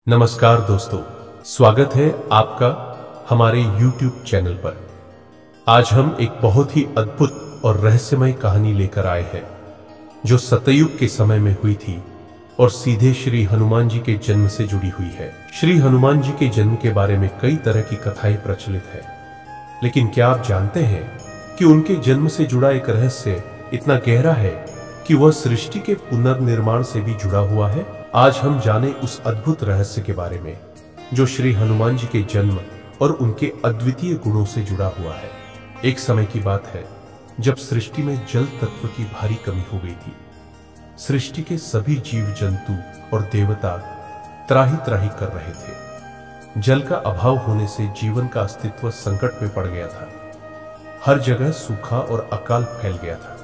नमस्कार दोस्तों, स्वागत है आपका हमारे YouTube चैनल पर। आज हम एक बहुत ही अद्भुत और रहस्यमय कहानी लेकर आए हैं जो सतयुग के समय में हुई थी और सीधे श्री हनुमान जी के जन्म से जुड़ी हुई है। श्री हनुमान जी के जन्म के बारे में कई तरह की कथाएं प्रचलित है, लेकिन क्या आप जानते हैं कि उनके जन्म से जुड़ा एक रहस्य इतना गहरा है कि वह सृष्टि के पुनर्निर्माण से भी जुड़ा हुआ है। आज हम जाने उस अद्भुत रहस्य के बारे में जो श्री हनुमान जी के जन्म और उनके अद्वितीय गुणों से जुड़ा हुआ है। एक समय की बात है जब सृष्टि में जल तत्व की भारी कमी हो गई थी। सृष्टि के सभी जीव जंतु और देवता त्राही त्राही कर रहे थे। जल का अभाव होने से जीवन का अस्तित्व संकट में पड़ गया था। हर जगह सूखा और अकाल फैल गया था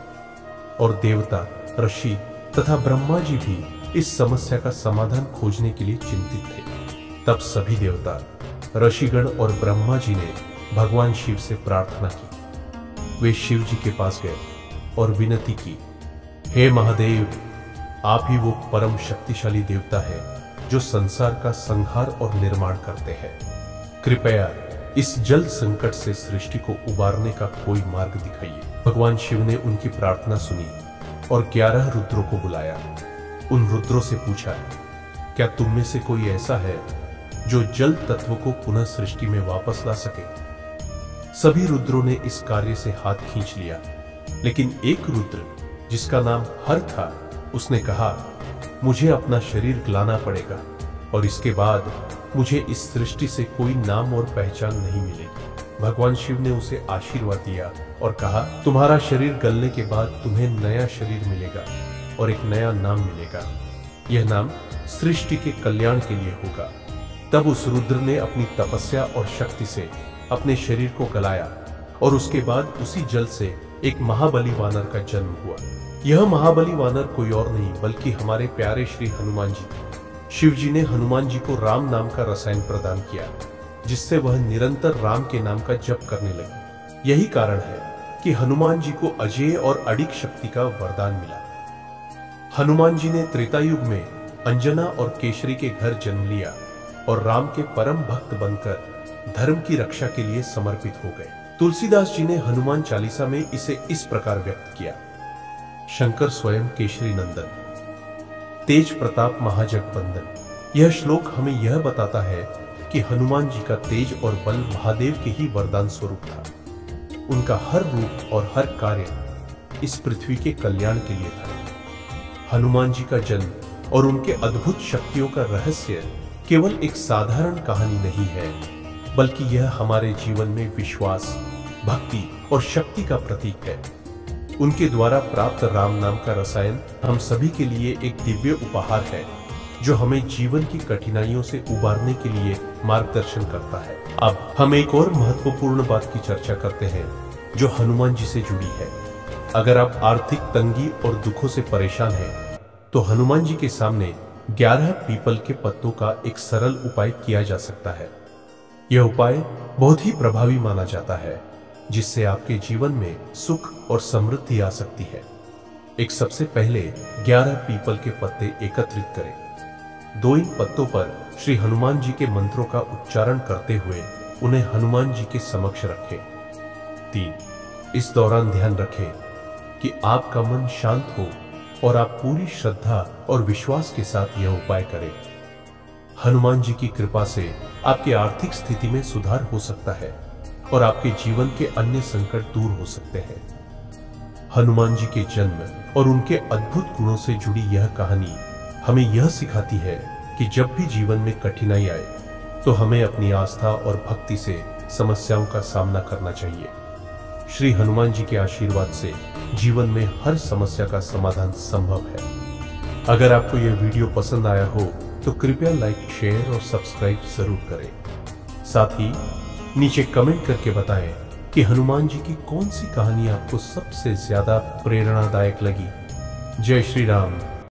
और देवता, ऋषि तथा ब्रह्मा जी भी इस समस्या का समाधान खोजने के लिए चिंतित थे। तब सभी देवता, ऋषिगण और ब्रह्मा जी ने भगवान शिव से प्रार्थना की। वे शिव जी के पास गए और विनती की, हे महादेव, आप ही वो परम शक्तिशाली देवता है जो संसार का संहार और निर्माण करते हैं। कृपया इस जल संकट से सृष्टि को उबारने का कोई मार्ग दिखाइए। भगवान शिव ने उनकी प्रार्थना सुनी और 11 रुद्रों को बुलाया। उन रुद्रों से पूछा, क्या तुम में से कोई ऐसा है जो जल तत्व को पुनः सृष्टि में वापस ला सके? सभी रुद्रों ने इस कार्य से हाथ खींच लिया, लेकिन एक रुद्र जिसका नाम हर था, उसने कहा, मुझे अपना शरीर गलाना पड़ेगा और इसके बाद मुझे इस सृष्टि से कोई नाम और पहचान नहीं मिलेगी। भगवान शिव ने उसे आशीर्वाद दिया और कहा, तुम्हारा शरीर गलने के बाद तुम्हें नया शरीर मिलेगा और एक नया नाम मिलेगा। यह नाम सृष्टि के कल्याण के लिए होगा। तब उस रुद्र ने अपनी तपस्या और शक्ति से अपने शरीर को गलाया और उसके बाद उसी जल से एक महाबली वानर का जन्म हुआ। यह महाबली वानर कोई और नहीं बल्कि हमारे प्यारे श्री हनुमान जी थे। शिव जी ने हनुमान जी को राम नाम का रसायन प्रदान किया, जिससे वह निरंतर राम के नाम का जप करने लगे। यही कारण है कि हनुमान जी को अजेय और अडिग शक्ति का वरदान मिला। हनुमान जी ने त्रेता युग में अंजना और केशरी के घर जन्म लिया और राम के परम भक्त बनकर धर्म की रक्षा के लिए समर्पित हो गए। तुलसीदास जी ने हनुमान चालीसा में इसे इस प्रकार व्यक्त किया, शंकर स्वयं केशरी नंदन, तेज प्रताप महाजगबंदन। यह श्लोक हमें यह बताता है कि हनुमान जी का तेज और बल महादेव के ही वरदान स्वरूप था। उनका हर रूप और हर कार्य इस पृथ्वी के कल्याण के लिए था। हनुमान जी का जन्म और उनके अद्भुत शक्तियों का रहस्य केवल एक साधारण कहानी नहीं है, बल्कि यह हमारे जीवन में विश्वास, भक्ति और शक्ति का प्रतीक है। उनके द्वारा प्राप्त राम नाम का रसायन हम सभी के लिए एक दिव्य उपहार है जो हमें जीवन की कठिनाइयों से उबारने के लिए मार्गदर्शन करता है। अब हम एक और महत्वपूर्ण बात की चर्चा करते हैं जो हनुमान जी से जुड़ी है। अगर आप आर्थिक तंगी और दुखों से परेशान हैं, तो हनुमान जी के सामने 11 पीपल के पत्तों का एक सरल उपाय किया जा सकता है। यह उपाय बहुत ही प्रभावी माना जाता है, जिससे आपके जीवन में सुख और समृद्धि आ सकती है। एक सबसे पहले 11 पीपल के पत्ते एकत्रित करें। 2 इन पत्तों पर श्री हनुमान जी के मंत्रों का उच्चारण करते हुए उन्हें हनुमान जी के समक्ष रखें। 3, इस दौरान ध्यान रखें कि आपका मन शांत हो और आप पूरी श्रद्धा और विश्वास के साथ यह उपाय करें। हनुमान जी की कृपा से आपकी आर्थिक स्थिति में सुधार हो सकता है और आपके जीवन के अन्य संकट दूर हो सकते हैं। हनुमान जी के जन्म और उनके अद्भुत गुणों से जुड़ी यह कहानी हमें यह सिखाती है कि जब भी जीवन में कठिनाई आए तो हमें अपनी आस्था और भक्ति से समस्याओं का सामना करना चाहिए। श्री हनुमान जी के आशीर्वाद से जीवन में हर समस्या का समाधान संभव है। अगर आपको यह वीडियो पसंद आया हो तो कृपया लाइक, शेयर और सब्सक्राइब जरूर करें। साथ ही नीचे कमेंट करके बताएं कि हनुमान जी की कौन सी कहानी आपको सबसे ज्यादा प्रेरणादायक लगी। जय श्री राम।